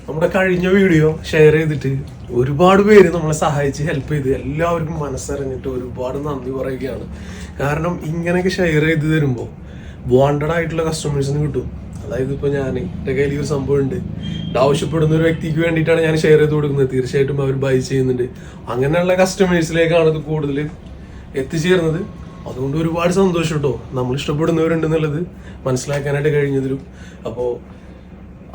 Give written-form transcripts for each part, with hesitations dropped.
നമ്മുടെ കഴിഞ്ഞ video share ചെയ്തിട്ട് ഒരുപാട് പേര് നമ്മളെ സഹായിച്ച് ഹെൽപ്പ് ചെയ്ത് എല്ലാവർക്കും മനസ്സറിഞ്ഞിട്ട് ഒരുപാട് നന്ദി പറയുകയാണ്. കാരണം ഇങ്ങനെയൊക്കെ ഷെയർ ചെയ്ത് തരുമ്പോൾ വാണ്ടഡ് ആയിട്ടുള്ള കസ്റ്റമേഴ്സിന് കിട്ടും. അതായത് ഇപ്പോൾ എൻ്റെ കയ്യിൽ ഈ ഒരു സംഭവം ഉണ്ട്, ഇത് ആവശ്യപ്പെടുന്ന ഒരു വ്യക്തിക്ക് വേണ്ടിയിട്ടാണ് ഞാൻ ഷെയർ ചെയ്ത് കൊടുക്കുന്നത്. തീർച്ചയായിട്ടും അവർ ബൈ ചെയ്യുന്നുണ്ട്. അങ്ങനെയുള്ള കസ്റ്റമേഴ്സിലേക്കാണ് ഇത് കൂടുതൽ എത്തിച്ചേർന്നത്. അതുകൊണ്ട് ഒരുപാട് സന്തോഷം കേട്ടോ, നമ്മൾ ഇഷ്ടപ്പെടുന്നവരുണ്ടെന്നുള്ളത് മനസ്സിലാക്കാനായിട്ട് കഴിഞ്ഞതിലും. അപ്പോൾ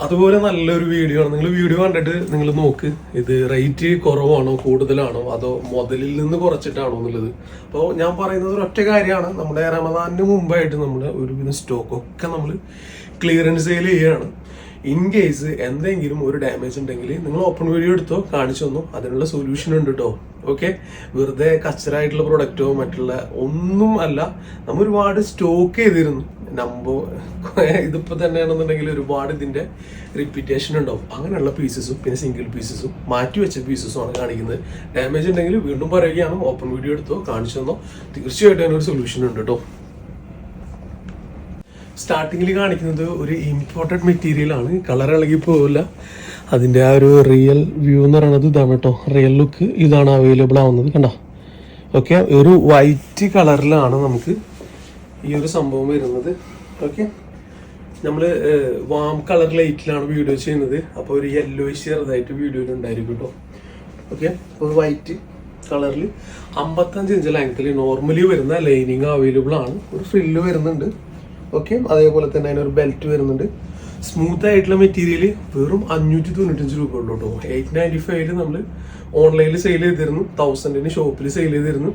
അതുപോലെ നല്ലൊരു വീഡിയോ ആണ്. നിങ്ങൾ വീഡിയോ കണ്ടിട്ട് നിങ്ങൾ നോക്ക്, ഇത് റേറ്റ് കുറവാണോ കൂടുതലാണോ അതോ മുതലിൽ നിന്ന് കുറച്ചിട്ടാണോ എന്നുള്ളത്. അപ്പോൾ ഞാൻ പറയുന്നത് ഒരൊറ്റ കാര്യമാണ്, നമ്മുടെ റമദാനിന് മുമ്പായിട്ട് നമ്മുടെ ഒരുവിധം സ്റ്റോക്കൊക്കെ നമ്മൾ ക്ലിയറൻസ് സെയിൽ ചെയ്യുകയാണ്. ഇൻ കേസ് എന്തെങ്കിലും ഒരു ഡാമേജ് ഉണ്ടെങ്കിൽ നിങ്ങൾ ഓപ്പൺ വീഡിയോ എടുത്തോ, കാണിച്ചു തന്നോ, അതിനുള്ള സൊല്യൂഷൻ ഉണ്ട് കേട്ടോ. ഓക്കെ, വെറുതെ കച്ചറായിട്ടുള്ള പ്രൊഡക്റ്റോ മറ്റുള്ള ഒന്നും അല്ല. നമ്മൾ ഒരുപാട് സ്റ്റോക്ക് ചെയ്തിരുന്നു. ഇതിപ്പോൾ തന്നെയാണെന്നുണ്ടെങ്കിൽ ഒരുപാട് ഇതിൻ്റെ റിപ്പീറ്റേഷൻ ഉണ്ടാവും. അങ്ങനെയുള്ള പീസസും പിന്നെ സിംഗിൾ പീസസും മാറ്റി വെച്ച പീസസും ആണ് കാണിക്കുന്നത്. ഡാമേജ് ഉണ്ടെങ്കിൽ വീണ്ടും പറയുകയാണ്, ഓപ്പൺ വീഡിയോ എടുത്തോ, കാണിച്ചു തന്നോ, തീർച്ചയായിട്ടും അതിനൊരു സൊല്യൂഷൻ ഉണ്ട് കേട്ടോ. സ്റ്റാർട്ടിങ്ങിൽ കാണിക്കുന്നത് ഒരു ഇമ്പോർട്ടൻറ്റ് മെറ്റീരിയൽ ആണ്, കളർ ഇളകി പോവില്ല. അതിൻ്റെ ആ ഒരു റിയൽ വ്യൂ എന്ന് പറയുന്നത് ഇതാണ് കേട്ടോ. റിയൽ ലുക്ക് ഇതാണ് അവൈലബിൾ ആവുന്നത്, കണ്ടോ. ഓക്കെ, ഒരു വൈറ്റ് കളറിലാണ് നമുക്ക് ഈ ഒരു സംഭവം വരുന്നത്. ഓക്കെ, നമ്മൾ വാം കളർ ലൈറ്റിലാണ് വീഡിയോ ചെയ്യുന്നത്. അപ്പോൾ ഒരു യെല്ലോയിഷ് ചെറുതായിട്ട് വീഡിയോയിൽ ഉണ്ടായിരിക്കും കേട്ടോ. ഓക്കെ, അപ്പോൾ വൈറ്റ് കളറിൽ 55 ഇഞ്ച് ലെങ്ത്തിൽ നോർമലി വരുന്ന ലൈനിങ് അവൈലബിൾ ആണ്. ഒരു ഫ്രില്ല് വരുന്നുണ്ട്. ഓക്കെ, അതേപോലെ തന്നെ അതിനൊരു ബെൽറ്റ് വരുന്നുണ്ട്. സ്മൂത്ത് ആയിട്ടുള്ള മെറ്റീരിയൽ വെറും 595 രൂപ ഉള്ളൂ കേട്ടോ. 895 നമ്മൾ ഓൺലൈനിൽ സെയിൽ ചെയ്തിരുന്നു, 1000 ഷോപ്പിൽ സെയിൽ ചെയ്തിരുന്നു.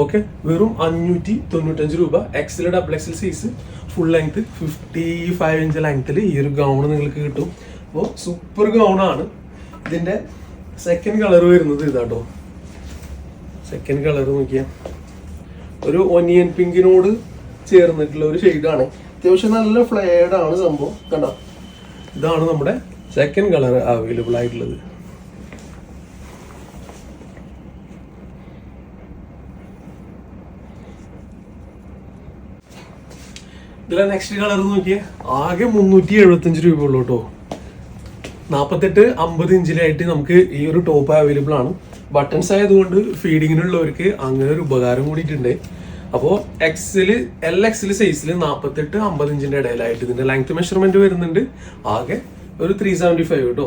ഓക്കെ, വെറും 595 രൂപ. XL double XL size full length 55 inch ലെങ്ത്തിൽ ഈ ഒരു ഗൗൺ നിങ്ങൾക്ക് കിട്ടും. അപ്പോൾ സൂപ്പർ ഗൗണാണ്. ഇതിൻ്റെ സെക്കൻഡ് കളർ വരുന്നത് ഇതാട്ടോ. സെക്കൻഡ് കളർ നോക്കിയാൽ ഒരു ഒനിയൻ പിങ്കിനോട് ചേർന്നിട്ടുള്ള ഒരു ഷെയ്ഡാണ്. അത്യാവശ്യം നല്ല ഫ്ലെയർഡ് ആണ് സംഭവം, കണ്ടോ. ഇതാണ് നമ്മുടെ സെക്കൻഡ് കളർ അവൈലബിൾ ആയിട്ടുള്ളത്. ഇതിലെ നെക്സ്റ്റ് കളർ നോക്കിയാൽ ആകെ 375 രൂപ ഉള്ളൂ കേട്ടോ. 48-50 ഇഞ്ചിലായിട്ട് നമുക്ക് ഈ ഒരു ടോപ്പ് അവൈലബിൾ ആണ്. ബട്ടൺസ് ആയതുകൊണ്ട് ഫീഡിങ്ങിനുള്ളവർക്ക് അങ്ങനെ ഒരു ഉപകാരം കൂടിയിട്ടുണ്ട്. അപ്പോൾ LXL സൈസിൽ 48-50 ഇഞ്ചിന്റെ ഇടയിലായിട്ട് ഇതിന്റെ ലെങ്ത് മെഷർമെന്റ് വരുന്നുണ്ട്. ആകെ ഒരു 375 കേട്ടോ.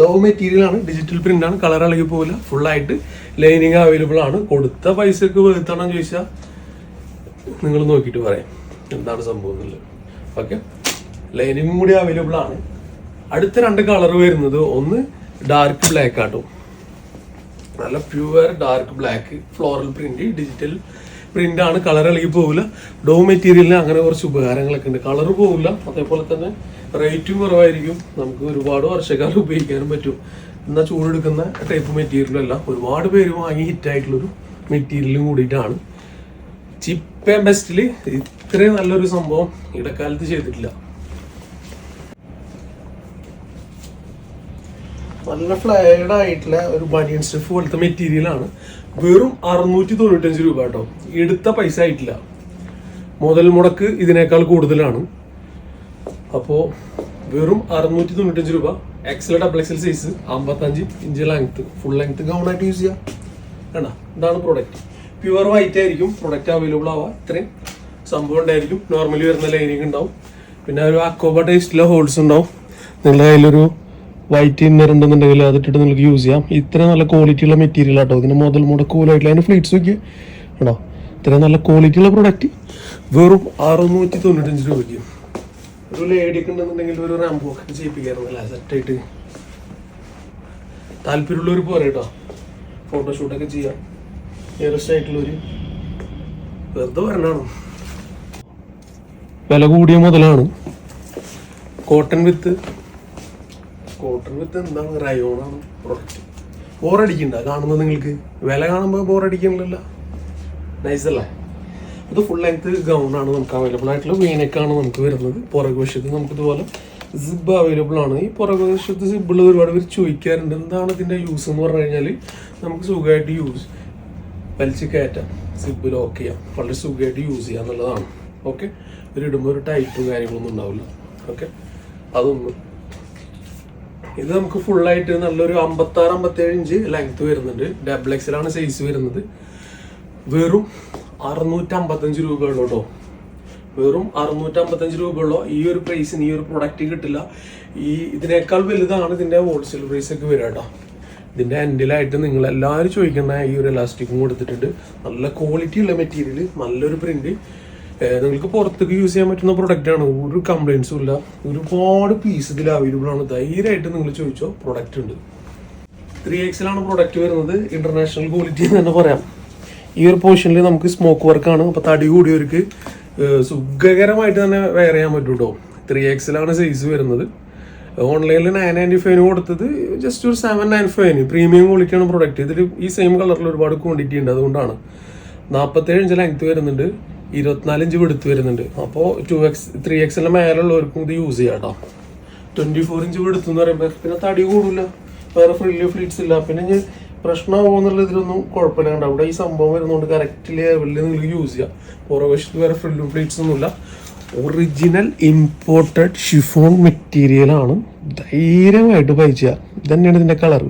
ഡോ മെറ്റീരിയൽ ആണ്, ഡിജിറ്റൽ പ്രിന്റ് ആണ്, കളർ ഇളകി പോകില്ല. ഫുൾ ആയിട്ട് ലൈനിങ് അവൈലബിൾ ആണ്. കൊടുത്ത പൈസക്ക് വെറുത്താണോ ചോദിച്ചാൽ നിങ്ങൾ നോക്കിയിട്ട് പറയാം എന്താണ് സംഭവം എന്നുള്ളത്. ഓക്കെ, ലൈനിങ്ങും കൂടി അവൈലബിൾ ആണ്. അടുത്ത 2 കളർ വരുന്നത് ഒന്ന് ഡാർക്ക് ബ്ലാക്ക് ആട്ടോ. നല്ല pure dark black, floral print, digital print ആണ്. കളർ ഇളകി പോകില്ല. ഡോ മെറ്റീരിയലിന് അങ്ങനെ കുറച്ച് ഉപകാരങ്ങളൊക്കെ ഉണ്ട്. കളർ പോകില്ല, അതേപോലെ തന്നെ റേറ്റും കുറവായിരിക്കും. നമുക്ക് ഒരുപാട് വർഷക്കാലം ഉപയോഗിക്കാനും പറ്റും. എന്നാൽ ചൂടെടുക്കുന്ന ടൈപ്പ് മെറ്റീരിയലും അല്ല. ഒരുപാട് പേര് വാങ്ങി ഹിറ്റായിട്ടുള്ളൊരു മെറ്റീരിയലും കൂടിയിട്ടാണ്. ചീപ്പ് ആൻഡ് ബെസ്റ്റിൽ ഇത്രയും നല്ലൊരു സംഭവം ഇടക്കാലത്ത് ചെയ്തിട്ടില്ല. നല്ല ഫ്ലെയർഡ് ആയിട്ടുള്ള ഒരു ബനിയൻ സ്റ്റഫ് പോലത്തെ മെറ്റീരിയൽ ആണ്. വെറും 695 രൂപ കേട്ടോ. എടുത്ത പൈസ ആയിട്ടില്ല. മുതൽ മുടക്ക് ഇതിനേക്കാൾ കൂടുതലാണ്. അപ്പോൾ വെറും 695 രൂപ. XL double XL size 55 inch length, full length gown ആയിട്ട് യൂസ് ചെയ്യാം. വേണ്ട, ഇതാണ് പ്രൊഡക്റ്റ്. പ്യുവർ വൈറ്റ് ആയിരിക്കും പ്രൊഡക്റ്റ് അവൈലബിൾ ആവുക. ഇത്രയും സംഭവം ഉണ്ടായിരിക്കും. നോർമലി വരുന്ന ലൈനിങ് ഉണ്ടാവും. പിന്നെ ഒരു അക്കോബ ടേസ്റ്റിലെ ഹോൾസ് ഉണ്ടാവും. നിങ്ങളുടെ കയ്യിലൊരു വൈറ്റ് ഇന്നർ ഉണ്ടെന്നുണ്ടെങ്കിൽ അതിട്ടിട്ട് നിങ്ങൾക്ക് യൂസ് ചെയ്യാം. ഇത്ര നല്ല ക്വാളിറ്റി ഉള്ള മെറ്റീരിയൽ ആട്ടോ. ഇതിന് മുതൽ മുടക്കൂലായിട്ടില്ല. അതിന് ഫ്ലീറ്റ്സ് ഒക്കെ ആണോ. ഇത്ര നല്ല ക്വാളിറ്റി ഉള്ള പ്രൊഡക്റ്റ് വെറും 695 രൂപയ്ക്ക്. ഒരു ലേഡിയൊക്കെ ഉണ്ടെന്നുണ്ടെങ്കിൽ ഒരു റാമ്പോ ഒക്കെ ചെയ്യിപ്പിക്കാറുണ്ടല്ല സെറ്റായിട്ട്. താല്പര്യമുള്ളവർ പോരെ കേട്ടോ, ഫോട്ടോഷൂട്ടൊക്കെ ചെയ്യാം. നിയറസ്റ്റ് ആയിട്ടുള്ളവർ വെറുതെ വരണാണ്. വില കൂടിയ മുതലാണ്. കോട്ടൺ വിത്ത് എന്താണ്, റയോണാണ് പ്രൊഡക്റ്റ്. ബോറടിക്കണ്ട കാണുന്നത് നിങ്ങൾക്ക്. വില കാണുമ്പോൾ ബോറടിക്കണില്ലല്ലോ. നൈസ് അല്ലേ. ഇത് ഫുൾ ലെങ്ത് ഗൗണാണ് നമുക്ക് അവൈലബിൾ ആയിട്ടുള്ള. വീനക്കാണ് നമുക്ക് വരുന്നത്. പുറകു വശത്ത് നമുക്ക് ഇതുപോലെ സിബ് അവൈലബിൾ ആണ്. ഈ പുറകു വശത്ത് സിബുള്ളത് ഒരുപാട് പേര് ചോദിക്കാറുണ്ട്. എന്താണ് ഇതിൻ്റെ യൂസ് എന്ന് പറഞ്ഞു കഴിഞ്ഞാൽ നമുക്ക് സുഖമായിട്ട് വലിച്ച് കയറ്റാം, സിബ് ലോക്ക് ചെയ്യാം, വളരെ സുഖമായിട്ട് യൂസ് ചെയ്യാം എന്നുള്ളതാണ്. ഓക്കെ, ഒരു ഇടുമ്പോൾ ഒരു ടൈറ്റും കാര്യങ്ങളൊന്നും ഉണ്ടാവില്ല. ഓക്കെ, അതൊന്ന് ഇത് നമുക്ക് ഫുള്ളായിട്ട് നല്ലൊരു 56-57 ഇഞ്ച് ലെങ്ത് വരുന്നുണ്ട്. ഡബിൾ എക്സലാണ് സൈസ് വരുന്നത്. വെറും 655 രൂപയുള്ളൂ കേട്ടോ. വെറും 655 രൂപയുള്ളൂ. ഈ ഒരു പ്രൈസിന് ഈ ഒരു പ്രൊഡക്റ്റ് കിട്ടില്ല. ഇതിനേക്കാൾ വലുതാണ് ഇതിന്റെ ഹോൾസെയിൽ പ്രൈസ് ഒക്കെ വരിക കേട്ടോ. ഇതിന്റെ എൻഡിലായിട്ട് നിങ്ങൾ എല്ലാവരും ചോദിക്കുന്ന ഈ ഒരു എലാസ്റ്റിക്കും കൊടുത്തിട്ടുണ്ട്. നല്ല ക്വാളിറ്റി ഉള്ള മെറ്റീരിയൽ, നല്ലൊരു പ്രിന്റ്. നിങ്ങൾക്ക് പുറത്തേക്ക് യൂസ് ചെയ്യാൻ പറ്റുന്ന പ്രൊഡക്റ്റ് ആണ്. ഒരു കംപ്ലൈൻസും ഇല്ല. ഒരുപാട് പീസ് ഇതിൽ അവൈലബിൾ ആണ്. ധൈര്യമായിട്ട് നിങ്ങൾ ചോദിച്ചോ, പ്രൊഡക്റ്റ് ഉണ്ട്. 3XL ആണ് പ്രൊഡക്റ്റ് വരുന്നത്. ഇന്റർനാഷണൽ ക്വാളിറ്റി എന്ന് തന്നെ പറയാം. ഈ ഒരു പോർഷനിൽ നമുക്ക് സ്മോക്ക് വർക്കാണ്. അപ്പോൾ തടി കൂടിയവർക്ക് സുഖകരമായിട്ട് തന്നെ വെയർ ചെയ്യാൻ പറ്റും കേട്ടോ. 3XL ആണ് സൈസ് വരുന്നത്. ഓൺലൈനിൽ 995 കൊടുത്തത് ജസ്റ്റ് ഒരു 795. പ്രീമിയം ക്വാളിറ്റിയാണ് പ്രൊഡക്റ്റ്. ഇതിൽ ഈ സെയിം കളറിൽ ഒരുപാട് ക്വാണ്ടിറ്റി ഉണ്ട്. അതുകൊണ്ടാണ് 47 ഇഞ്ച് ലെങ്ത് വരുന്നുണ്ട്, 24 ഇഞ്ച് വെടുത്ത് വരുന്നുണ്ട്. അപ്പോൾ 3XL മേലുള്ളവർക്കും ഇത് യൂസ് ചെയ്യാം കേട്ടോ. 24 ഇഞ്ച് വെടുത്ത് എന്ന് പറയുമ്പോൾ പിന്നെ തടി കൂടില്ല, വേറെ ഫ്രില്ല് ഫ്ലീറ്റ്സ് ഇല്ല. പിന്നെ ഞാൻ പ്രശ്നമാകുമെന്നുള്ള ഇതിലൊന്നും കുഴപ്പമില്ല. അവിടെ ഈ സംഭവം വരുന്നതുകൊണ്ട് കറക്റ്റ് ലെവലിൽ നിങ്ങൾക്ക് യൂസ് ചെയ്യാം. പുറവശത്ത് വേറെ ഫ്രില്ലും ഫ്ലീറ്റ്സ് ഒന്നുമില്ല. ഒറിജിനൽ ഇമ്പോർട്ടഡ് ഷിഫോൺ മെറ്റീരിയൽ ആണ്. ധൈര്യമായിട്ട് പൈച്ച. ഇതന്നെയാണ് ഇതിന്റെ കളർ.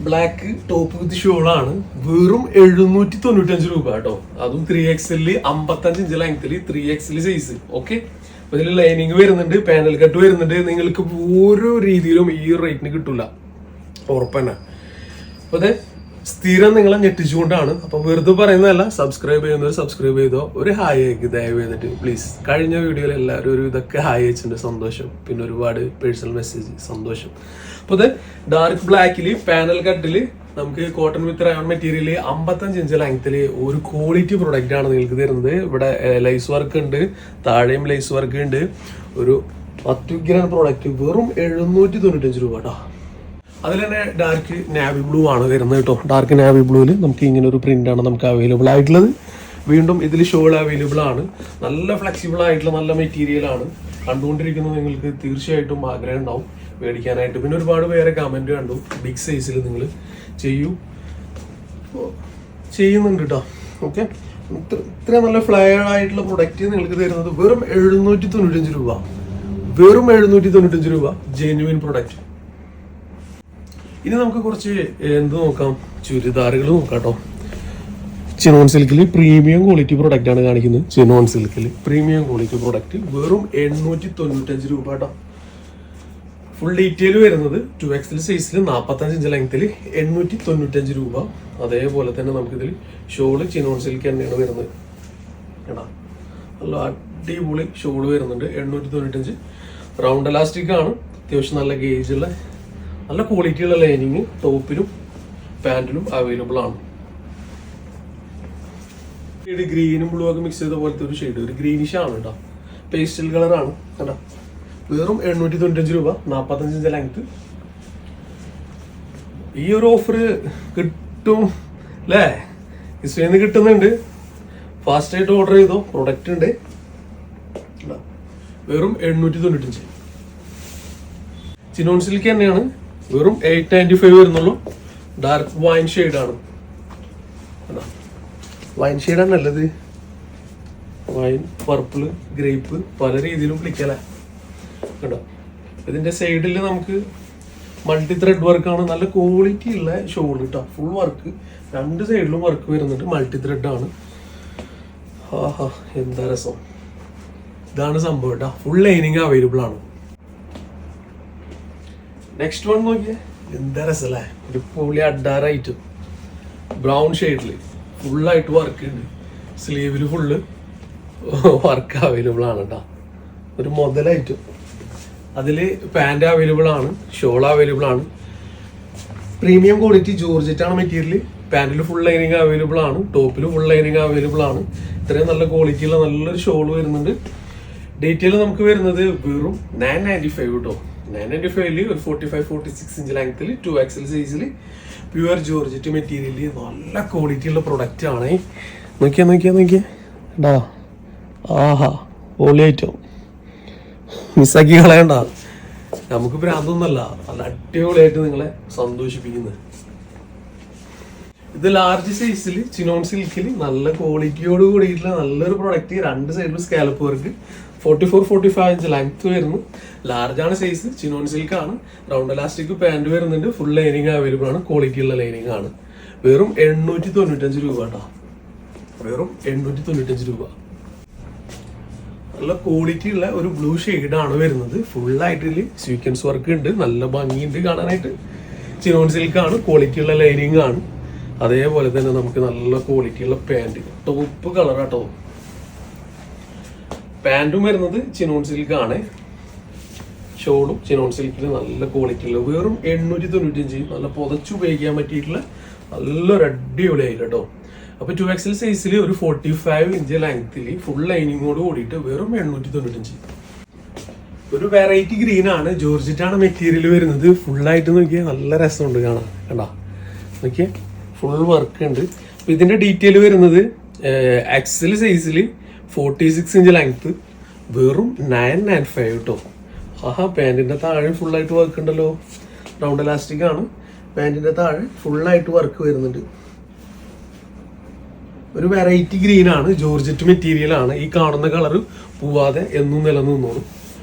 ബ്ലാക്ക് ടോപ്പ് വിത്ത് ഷോളാണ്. വെറും 795 രൂപ കേട്ടോ. അതും 3XL 55 ഇഞ്ച് ലെങ്ത്തിൽ 3XL സൈസ്. ഓക്കെ, അപ്പൊ ഇതിൽ ലൈനിങ് വരുന്നുണ്ട്, പാനൽ കട്ട് വരുന്നുണ്ട്. നിങ്ങൾക്ക് ഓരോ രീതിയിലും ഈ റേറ്റിന് കിട്ടൂല, ഉറപ്പന്നെ. അപ്പൊ അത് സ്ഥിരം നിങ്ങളെ ഞെട്ടിച്ചുകൊണ്ടാണ്. അപ്പൊ വെറുതെ പറയുന്നതല്ല. സബ്സ്ക്രൈബ് ചെയ്യുന്നവർ സബ്സ്ക്രൈബ് ചെയ്തോ. ഒരു ഹായ് അയക്ക് ദയവ് ചെയ്തിട്ട് പ്ലീസ്. കഴിഞ്ഞ വീഡിയോയിൽ എല്ലാവരും ഒരു ഇതൊക്കെ ഹായ് അയച്ചിട്ടുണ്ട്, സന്തോഷം. പിന്നെ ഒരുപാട് പേഴ്സണൽ മെസ്സേജ്, സന്തോഷം. അപ്പൊ ഇത് ഡാർക്ക് ബ്ലാക്കില് പാനൽ കട്ടില് നമുക്ക് cotton with rayon material 55 inch ലെങ്ത്തില് ഒരു ക്വാളിറ്റി പ്രൊഡക്റ്റ് ആണ് നിങ്ങൾക്ക് തരുന്നത്. ഇവിടെ ലൈസ് വർക്ക് ഉണ്ട്, താഴെയും ലൈസ് വർക്ക് ഉണ്ട്. ഒരു അത്യുഗ്രൻ പ്രൊഡക്റ്റ്. വെറും 795 രൂപ കേട്ടോ. അതിൽ തന്നെ ഡാർക്ക് നാവി ബ്ലൂ ആണ് വരുന്നത് കേട്ടോ. ഡാർക്ക് നാവി ബ്ലൂവിൽ നമുക്ക് ഇങ്ങനെ ഒരു പ്രിന്റ് ആണ് നമുക്ക് അവൈലബിൾ ആയിട്ടുള്ളത്. വീണ്ടും ഇതിൽ ഷോൾ അവൈലബിൾ ആണ്. നല്ല ഫ്ലെക്സിബിൾ ആയിട്ടുള്ള നല്ല മെറ്റീരിയൽ ആണ്. കണ്ടുകൊണ്ടിരിക്കുന്നത് നിങ്ങൾക്ക് തീർച്ചയായിട്ടും ആഗ്രഹം ഉണ്ടാവും മേടിക്കാനായിട്ട്. പിന്നെ ഒരുപാട് പേരെ കമന്റ് കണ്ടു, ബിഗ് സൈസിൽ നിങ്ങൾ ചെയ്യുന്നുണ്ട് കേട്ടോ. ഓക്കെ, ഇത്രയും നല്ല ഫ്ലയർ ആയിട്ടുള്ള പ്രൊഡക്റ്റ് നിങ്ങൾക്ക് തരുന്നത് വെറും 795 രൂപ. വെറും 795 രൂപ, ജെന്യുവിൻ പ്രൊഡക്റ്റ്. ഇനി നമുക്ക് കുറച്ച് എന്ത് നോക്കാം, ചുരിദാറുകൾ നോക്കാം കേട്ടോ. ചിനോൺ സിൽക്കിൽ പ്രീമിയം ക്വാളിറ്റി പ്രൊഡക്റ്റ് ആണ് കാണിക്കുന്നത്. ചിനോൺ സിൽക്കിൽ പ്രീമിയം ക്വാളിറ്റി പ്രൊഡക്റ്റ് വെറും 895 രൂപ കേട്ടോ. ഫുൾ ഡീറ്റെയിൽ വരുന്നത് 2XL സൈസിൽ 45 ഇഞ്ച് ലെങ്ത്തിൽ 895 രൂപ. അതേപോലെ തന്നെ നമുക്കിതിൽ ഷോള് ചിനോൺ സിൽക്ക് തന്നെയാണ് വരുന്നത് കേട്ടോ. നല്ല അടിപൊളി ഷോള് വരുന്നുണ്ട്. 895. റൗണ്ട് എലാസ്റ്റിക് ആണ്. അത്യാവശ്യം നല്ല ഗേജുള്ള നല്ല ക്വാളിറ്റിയുള്ള ലൈനിങ് ടോപ്പിലും പാൻറ്റിലും അവൈലബിൾ ആണ്. ഗ്രീനും ബ്ലൂ ഒക്കെ മിക്സ് ചെയ്ത പോലത്തെ ഒരു ഷെയ്ഡ്, ഒരു ഗ്രീനിഷ് ആണ് കേട്ടോ. പേസ്റ്റൽ കളറാണ് കേട്ടോ. വെറും 895 രൂപ, 45 ഇഞ്ച് ലെങ്ത്. ഈ ഒരു ഓഫർ കിട്ടും അല്ലേ? ഇസ്രയേന്ന് കിട്ടുന്നുണ്ട്. ഫാസ്റ്റ് ആയിട്ട് ഓർഡർ ചെയ്തോ, പ്രൊഡക്റ്റ് ഉണ്ട്. വെറും 895. ചിനോൺ സിൽക്ക് തന്നെയാണ്. വെറും 895 വരുന്നുള്ളൂ. ഡാർക്ക് വൈൻ ഷെയ്ഡാണ്. വൈൻ ഷെയ്ഡാണ് നല്ലത്. വൈൻ, പർപ്പിള്, ഗ്രേപ്പ്, പല രീതിയിലും പിടിക്കല കേട്ടോ. ഇതിന്റെ സൈഡിൽ നമുക്ക് മൾട്ടി ത്രെഡ് വർക്കാണ്. നല്ല ക്വാളിറ്റി ഉള്ള ഷോൾ കേട്ടോ. ഫുൾ വർക്ക്, രണ്ട് സൈഡിലും വർക്ക് വരുന്നുണ്ട്. മൾട്ടി ത്രെഡ് ആണ്. ആഹാ, എന്താ രസം. ഇതാണ് സംഭവം കേട്ടോ. ഫുൾ ലൈനിങ് അവൈലബിൾ ആണ്. നെക്സ്റ്റ് വൺ നോക്കിയേ, എന്താ രസല്ലേ. ഒരു പൊളി അഡാറായിട്ട് ബ്രൗൺ ഷെയ്ഡില് ഫുള്ളായിട്ട് വർക്ക് ഉണ്ട്. സ്ലീവില് ഫുള്ള് വർക്ക് അവൈലബിൾ ആണ് കേട്ടോ. ഒരു മുതലായിട്ട് അതില് പാൻറ് അവൈലബിൾ ആണ്, ഷോൾ അവൈലബിൾ ആണ്. പ്രീമിയം ക്വാളിറ്റി ജോർജറ്റ് ആണ് മെറ്റീരിയൽ. പാൻറ്റിൽ ഫുൾ ലൈനിങ് അവൈലബിൾ ആണ്, ടോപ്പിൽ ഫുൾ ലൈനിങ് അവൈലബിൾ ആണ്. ഇത്രയും നല്ല ക്വാളിറ്റിയുള്ള നല്ലൊരു ഷോൾ വരുന്നുണ്ട്. ഡീറ്റെയിൽ നമുക്ക് വരുന്നത് വെറും 995 കേട്ടോ. 995 ഒരു 45-46 ഇഞ്ച് ലെങ്ത്തിൽ 2XL സൈസിൽ പ്യുവർ ജോർജറ്റ് മെറ്റീരിയൽ നല്ല ക്വാളിറ്റി ഉള്ള പ്രൊഡക്റ്റ് ആണ്. നോക്കിയാ ഡാ, ആഹാ, പൊളിയായിട്ടോ. മിസ്സാക്കി കളയണ്ട. നമുക്ക് ഭ്രാന്തൊന്നല്ല, നല്ല അടിപൊളിയായിട്ട് നിങ്ങളെ സന്തോഷിപ്പിക്കുന്നത്. ഇത് ലാർജ് സൈസിൽ ചിനോൺ സിൽക്കിൽ നല്ല ക്വാളിറ്റിയോട് കൂടിയിട്ടുള്ള നല്ലൊരു പ്രൊഡക്റ്റ്. രണ്ട് സൈഡിലും സ്കാലപ്പ് വർക്ക്, 44-45 ഇഞ്ച് ലെങ്ത് വരുന്നു. ലാർജാണ് സൈസ്, ചിനോൺ സിൽക്ക് ആണ്. റൗണ്ട് ഇലാസ്റ്റിക് പാന്റ് വരുന്നുണ്ട്. ഫുൾ ലൈനിങ് അവൈലബിൾ ആണ്, ക്വാളിറ്റി ഉള്ള ലൈനിങ് ആണ്. വെറും 895 രൂപ കേട്ടോ, വെറും 895 രൂപ. നല്ല ക്വാളിറ്റി ഉള്ള ഒരു ബ്ലൂ ആണ് വരുന്നത്. ഫുള്ളായിട്ട് സ്വീക്വൻസ് വർക്ക് ഉണ്ട്, നല്ല ഭംഗിയുണ്ട് കാണാനായിട്ട്. ചിനോൺ സിൽക്ക് ആണ്, ക്വാളിറ്റി ഉള്ള ലൈനിങ് ആണ്. അതേപോലെ തന്നെ നമുക്ക് നല്ല ക്വാളിറ്റി ഉള്ള പാന്റ്, ടോപ്പ് കളറാട്ടോ. പാന്റും വരുന്നത് ചിനോൺ സിൽക്ക് ആണ്, ഷോളും ചിനോൺ സിൽക്കിൽ നല്ല ക്വാളിറ്റി ഉള്ള വെറും 895. നല്ല പുതച്ചു ഉപയോഗിക്കാൻ പറ്റിയിട്ടുള്ള നല്ലൊരു അടിപൊളിയായില്ല കേട്ടോ. അപ്പൊ 2XL സൈസിൽ ഒരു 45 ഇഞ്ച് ലെങ്ത്തിൽ ഫുൾ ലൈനിങ്ങോട് കൂടിയിട്ട് വെറും 895. ഒരു വെറൈറ്റി ഗ്രീൻ ആണ്, ജോർജറ്റ് ആണ് മെറ്റീരിയൽ വരുന്നത്. ഫുള്ളായിട്ട് നോക്കിയാൽ നല്ല രസമുണ്ട് കാണാൻ, കണ്ടാ നോക്കിയേ, ഫുൾ വർക്ക് ഉണ്ട്. അപ്പൊ ഇതിന്റെ ഡീറ്റെയിൽ വരുന്നത് XL സൈസിൽ 46 ഇഞ്ച് ലെങ്ത് വെറും 995 കേട്ടോ. ആഹാ, പാന്റിന്റെ താഴെ ഫുള്ളായിട്ട് വർക്ക് ഉണ്ടല്ലോ. റൗണ്ട് ഇലാസ്റ്റിക് ആണ്, പാന്റിന്റെ താഴെ ഫുള്ളായിട്ട് വർക്ക് വരുന്നുണ്ട്. ഒരു വെറൈറ്റി ഗ്രീൻ ആണ്, ജോർജറ്റ് മെറ്റീരിയൽ ആണ്. ഈ കാണുന്ന കളർ പോവാതെ എന്നും നിലനിന്നോളും.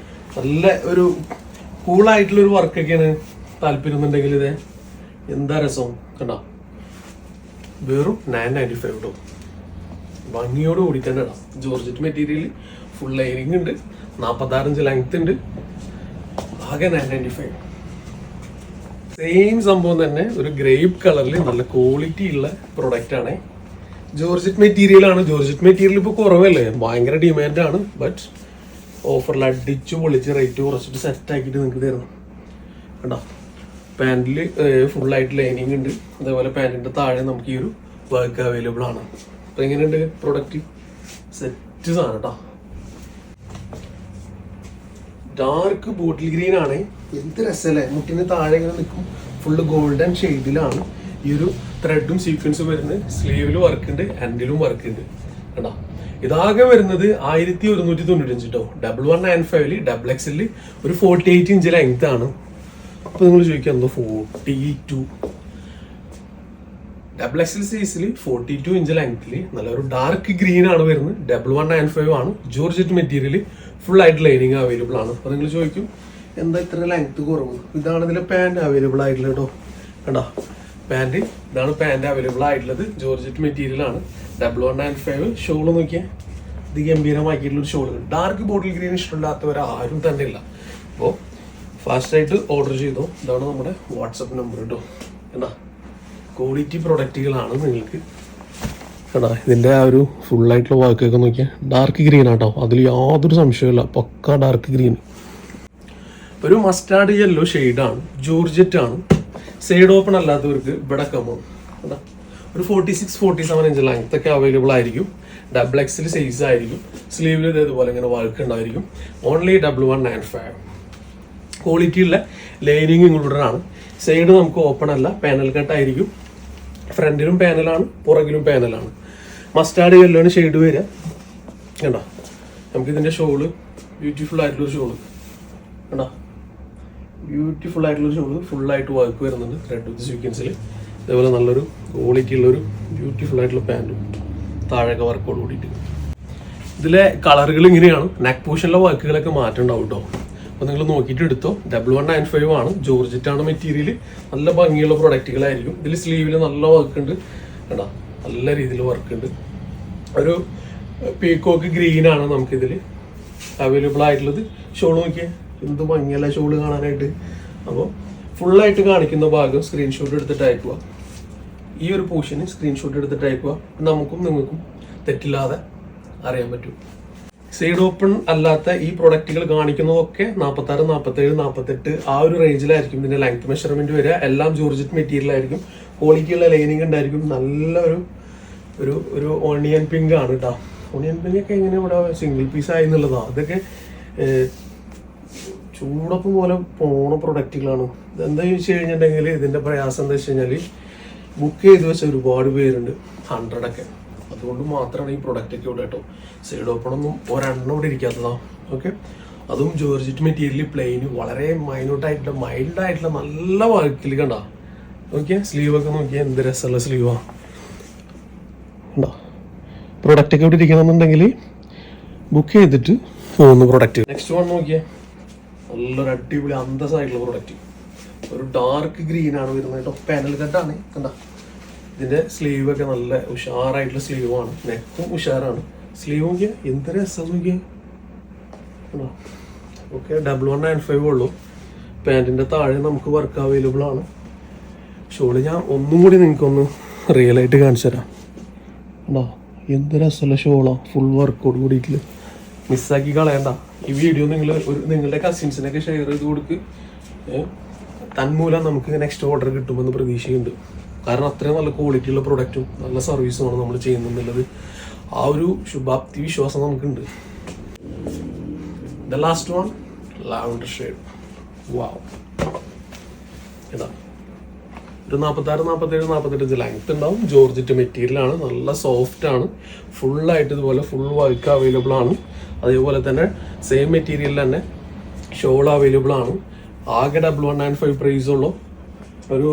നല്ല ഒരു കൂളായിട്ടുള്ളൊരു വർക്കൊക്കെയാണ് താല്പര്യം എന്നുണ്ടെങ്കിൽ ഇത് എന്താ രസം കണ്ടാ. വെറും 995 കേട്ടോ. ഭംഗിയോട് കൂടി തന്നെ ഇടാം. ജോർജറ്റ് മെറ്റീരിയൽ, ഫുൾ ലൈനിങ് ഉണ്ട്, 46 ഇഞ്ച് ലെങ്ത് ഉണ്ട്, ആകെ 995. സെയിം സംഭവം തന്നെ ഒരു ഗ്രേപ്പ് കളറിൽ നല്ല ക്വാളിറ്റി ഉള്ള പ്രൊഡക്റ്റ് ആണ്. ജോർജറ്റ് മെറ്റീരിയൽ ആണ്. ജോർജറ്റ് മെറ്റീരിയൽ ഇപ്പോൾ കുറവല്ലേ, ഭയങ്കര ഡിമാൻഡ് ആണ്. ബട്ട് ഓഫറിൽ അടിച്ചു പൊളിച്ച് റേറ്റ് കുറച്ചിട്ട് സെറ്റ് ആക്കിയിട്ട് നിങ്ങൾക്ക് തരണം കണ്ടോ. പാൻറ്റിൽ ഫുള്ളായിട്ട് ലൈനിങ് ഉണ്ട്. അതേപോലെ പാൻറ്റിൻ്റെ താഴെ നമുക്ക് ഈ ഒരു വർക്ക് അവൈലബിൾ ആണ്. അപ്പോൾ എങ്ങനെയുണ്ട് പ്രൊഡക്റ്റ്? സെറ്റ് സാധനം കേട്ടോ. ഡാർക്ക് ബോട്ടിൽ ഗ്രീൻ ആണ്. എന്ത് രസമല്ലേ, മുട്ടിന് താഴെ ഇങ്ങനെ നിൽക്കും. ഫുള്ള് ഗോൾഡൻ ഷെയ്ഡിലാണ് ഈ ഒരു ത്രെഡും സീക്വൻസും വരുന്നത്. സ്ലീവിൽ വർക്ക് ഉണ്ട്, ഹാൻഡിലും വർക്ക് ഉണ്ട് കേട്ടോ. ഇതാകെ വരുന്നത് 1195 കേട്ടോ. 1195 XXL ഒരു 48 ഇഞ്ച് ലെങ്ത് ആണ്. അപ്പൊ നിങ്ങൾ ചോദിക്കുക എന്തോ 42. XXL സൈസിൽ 42 ഇഞ്ച് ലെങ്ത്തിൽ നല്ലൊരു ഡാർക്ക് ഗ്രീൻ ആണ് വരുന്നത്. 1195 ആണ്. ജോർജറ്റ് മെറ്റീരിയൽ, ഫുൾ ആയിട്ട് ലൈനിങ് അവൈലബിൾ ആണ്. അപ്പൊ നിങ്ങൾ ചോദിക്കും എന്താ ഇത്ര ലെങ്ത് കുറവ്? ഇതാണ് ഇതിലെ പാൻറ് അവൈലബിൾ ആയിട്ടുള്ളത് കേട്ടോ. കണ്ടോ പാൻറ്, ഇതാണ് പാൻറ് അവൈലബിൾ ആയിട്ടുള്ളത്. ജോർജറ്റ് മെറ്റീരിയൽ ആണ്. 1195. ഷോള് നോക്കിയാൽ ഇത് ഗംഭീരമാക്കിയിട്ടുള്ളൊരു ഷോള്. ഡാർക്ക് ബോട്ടിൽ ഗ്രീൻ ഇഷ്ടമില്ലാത്തവർ ആരും തന്നെ ഇല്ല. അപ്പോൾ ഫാസ്റ്റായിട്ട് ഓർഡർ ചെയ്തോ. ഇതാണ് നമ്മുടെ വാട്സപ്പ് നമ്പർ കേട്ടോ. എന്താ ക്വാളിറ്റി പ്രൊഡക്റ്റുകളാണ് നിങ്ങൾക്ക്. കേട്ടോ ഇതിൻ്റെ ആ ഒരു ഫുള്ളായിട്ടുള്ള വർക്കൊക്കെ നോക്കിയാൽ ഡാർക്ക് ഗ്രീൻ ആട്ടോ, അതിൽ യാതൊരു സംശയമില്ല, പക്ക ഡാർക്ക് ഗ്രീൻ. ഒരു മസ്റ്റാർഡ് യെല്ലോ ഷെയ്ഡാണ്, ജോർജറ്റ് ആണ്. സൈഡ് ഓപ്പൺ അല്ലാത്തവർക്ക് ഇവിടെ കമ്മും കേട്ടോ. ഒരു 46-47 ഇഞ്ച് ലെങ്ത് ഒക്കെ അവൈലബിൾ ആയിരിക്കും. XXL സൈസ് ആയിരിക്കും. സ്ലീവിൽ ഇതേപോലെ ഇങ്ങനെ വർക്ക് ഉണ്ടായിരിക്കും. ഓൺലി 1195. ക്വാളിറ്റി ഉള്ള ലൈനിങ് ഇൻക്ലൂഡഡ് ആണ്. സൈഡ് നമുക്ക് ഓപ്പൺ അല്ല, പാനൽ കട്ട് ആയിരിക്കും. ഫ്രണ്ടിലും പാനലാണ്, പുറകിലും പാനലാണ്. മസ്റ്റാർഡ് യെല്ലോന് ഷെയ്ഡ് വരിക കണ്ടോ. നമുക്ക് ഇതിന്റെ ഷോള് ബ്യൂട്ടിഫുൾ ആയിട്ടുള്ള ഷോള് കണ്ടോ, ബ്യൂട്ടിഫുൾ ആയിട്ടുള്ള ഷോള് ഫുള്ളായിട്ട് വർക്ക് വരുന്നുണ്ട് റെഡ് വിത്ത് സീക്വൻസിൽ. അതേപോലെ നല്ലൊരു ക്വാളിറ്റി ഉള്ളൊരു ബ്യൂട്ടിഫുൾ ആയിട്ടുള്ള പാൻറ്റും താഴെയൊക്കെ വർക്കോട് കൂടിയിട്ട്. ഇതിലെ കളറുകൾ ഇങ്ങനെയാണ്. നെക്ക് പോർഷനിലെ വർക്കുകളൊക്കെ മാറ്റം ഉണ്ടാവും കേട്ടോ. അപ്പോൾ നിങ്ങൾ നോക്കിയിട്ട് എടുത്തോ. 1195 ആണ്. ജോർജറ്റ് ആണ് മെറ്റീരിയൽ. നല്ല ഭംഗിയുള്ള പ്രൊഡക്റ്റുകളായിരിക്കും. ഇതിൽ സ്ലീവിൽ നല്ല വർക്ക് ഉണ്ട് കേട്ടോ, നല്ല രീതിയിൽ വർക്ക് ഉണ്ട്. ഒരു പീക്കോക്ക് ഗ്രീൻ ആണ് നമുക്കിതിൽ അവൈലബിൾ ആയിട്ടുള്ളത്. ഷോൾ നോക്കിയാൽ എന്ത് ഭംഗിയല്ല ഷോൾ കാണാനായിട്ട്. അപ്പോൾ ഫുള്ളായിട്ട് കാണിക്കുന്ന ഭാഗം സ്ക്രീൻഷോട്ട് എടുത്തിട്ട് അയക്കുക. ഈ ഒരു പോർഷന് സ്ക്രീൻഷോട്ട് എടുത്തിട്ട് അയക്കുക. നമുക്കും നിങ്ങൾക്കും തെറ്റില്ലാതെ അറിയാൻ പറ്റും. സൈഡ് ഓപ്പൺ അല്ലാത്ത ഈ പ്രൊഡക്റ്റുകൾ കാണിക്കുന്നതൊക്കെ 46, 47, 48 ആ ഒരു റേഞ്ചിലായിരിക്കും ഇതിന്റെ ലെങ്ത് മെഷർമെന്റ് വരിക. എല്ലാം ജോർജറ്റ് മെറ്റീരിയൽ ആയിരിക്കും. ക്വാളിറ്റിയുള്ള ലൈനിങ് ഉണ്ടായിരിക്കും. നല്ലൊരു ഒരു ഒരു ഓണിയൻ പിങ്ക് ആണ് കേട്ടോ. ഓണിയൻ പിങ്ക് ഒക്കെ എങ്ങനെ ഇവിടെ സിംഗിൾ പീസ് ആയി എന്നുള്ളതാണ്. അതൊക്കെ ചൂടപ്പം പോലെ പോണ പ്രൊഡക്റ്റുകളാണ്. ഇതെന്താ ചോദിച്ചു കഴിഞ്ഞിട്ടുണ്ടെങ്കിൽ ഇതിന്റെ പ്രയാസം എന്താ വെച്ച് കഴിഞ്ഞാൽ ബുക്ക് ചെയ്ത് വെച്ച ഒരുപാട് പേരുണ്ട്, 100 ഒക്കെ. അതുകൊണ്ട് മാത്രമാണ് ഈ പ്രൊഡക്റ്റ് ഒക്കെ ഇവിടെ കേട്ടോ. സൈഡ് ഓപ്പൺ ഒന്നും ഒരെണ്ണം ഇവിടെ ഇരിക്കാത്തതാണ്. ഓക്കെ, അതും ജോർജറ്റ് മെറ്റീരിയൽ പ്ലെയിന് വളരെ മൈന്യൂട്ടായിട്ടുള്ള മൈൽഡായിട്ടുള്ള നല്ല വർക്കിൽ കണ്ടാ. നോക്കിയാൽ സ്ലീവൊക്കെ നോക്കിയാൽ എന്ത് രസമുള്ള സ്ലീവാണ് കണ്ടോ. പ്രൊഡക്റ്റ് ഒക്കെ ഇവിടെ ഇരിക്കണമെന്നുണ്ടെങ്കിൽ ബുക്ക് ചെയ്തിട്ട് മൂന്ന് പ്രൊഡക്റ്റ്. നെക്സ്റ്റ് വൺ നോക്കിയേ, നല്ലൊരു അടിപൊളി അന്തസ്സായിട്ടുള്ള പ്രൊഡക്റ്റ്. ഒരു ഡാർക്ക് ഗ്രീൻ ആണ് വരുന്നത് കേട്ടോ. പാനൽ കട്ടാണ്, കണ്ട. ഇതിന്റെ സ്ലീവ് ഒക്കെ നല്ല ഉഷാറായിട്ടുള്ള സ്ലീവ് ആണ്, നെക്കും ഉഷാറാണ്. സ്ലീവ് നോക്കിയാൽ എന്ത് രസം നോക്കിയാൽ. ഓക്കെ, 1195 ഉള്ളൂ. പാൻറ്റിന്റെ താഴെ നമുക്ക് വർക്ക് അവൈലബിൾ ആണ്. ഷോള് ഞാൻ ഒന്നും കൂടി നിങ്ങൾക്കൊന്ന് റിയൽ ആയിട്ട് കാണിച്ചു തരാം. ഉണ്ടോ, എന്ത് രസമുള്ള ഷോളാ, ഫുൾ വർക്കോട് കൂടിയിട്ടില്ല. മിസ്സാക്കി കളയണ്ട. ഈ വീഡിയോ നിങ്ങൾ നിങ്ങളുടെ കസിൻസിനൊക്കെ ഷെയർ ചെയ്ത് കൊടുക്ക്. തന്മൂലം നമുക്ക് നെക്സ്റ്റ് ഓർഡർ കിട്ടുമെന്ന് പ്രതീക്ഷയുണ്ട്. കാരണം അത്രയും നല്ല ക്വാളിറ്റിയുള്ള പ്രൊഡക്റ്റും നല്ല സർവീസുമാണ് നമ്മൾ ചെയ്യുന്നുള്ളത്. ആ ഒരു ശുഭാപ്തി വിശ്വാസം നമുക്കുണ്ട്. The last one, lavender shade. Wow, ഇതാ ഒരു 46, 47, 48 ലെങ്ത് ഉണ്ടാവും. ജോർജറ്റ് മെറ്റീരിയൽ ആണ്, നല്ല സോഫ്റ്റ് ആണ്. ഫുള്ളായിട്ട് ഇതുപോലെ ഫുൾ വർക്ക് അവൈലബിൾ ആണ്. അതേപോലെ തന്നെ സെയിം മെറ്റീരിയലിൽ തന്നെ ഷോൾ അവൈലബിൾ ആണ്. ആകെ 1195 പ്രൈസ് ഉള്ളൂ. ഒരു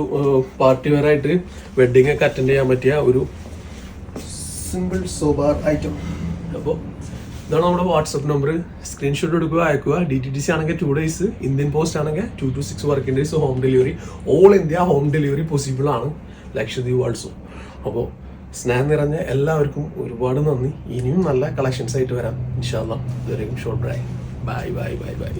പാർട്ടി വെയർ ആയിട്ട് വെഡിങ് ഒക്കെ അറ്റൻഡ് ചെയ്യാൻ പറ്റിയ ഒരു സിമ്പിൾ സോബാർ ഐറ്റം. അപ്പോൾ ഇതാണ് നമ്മുടെ വാട്സപ്പ് നമ്പർ. സ്ക്രീൻഷോട്ട് എടുക്കുക, അയക്കുക. DTDC ആണെങ്കിൽ 2 days, ഇന്ത്യൻ പോസ്റ്റ് ആണെങ്കിൽ 2 to 6 working days home delivery. All India home delivery possible ആണ്, ലക്ഷദ്വീപ് ആൾസോ. അപ്പോൾ സ്നേഹം നിറഞ്ഞ എല്ലാവർക്കും ഒരുപാട് നന്ദി. ഇനിയും നല്ല കളക്ഷൻസ് ആയിട്ട് വരാം ഇൻഷാ അല്ലാഹ്. ഇതുവരെയും short bye bye bye bye.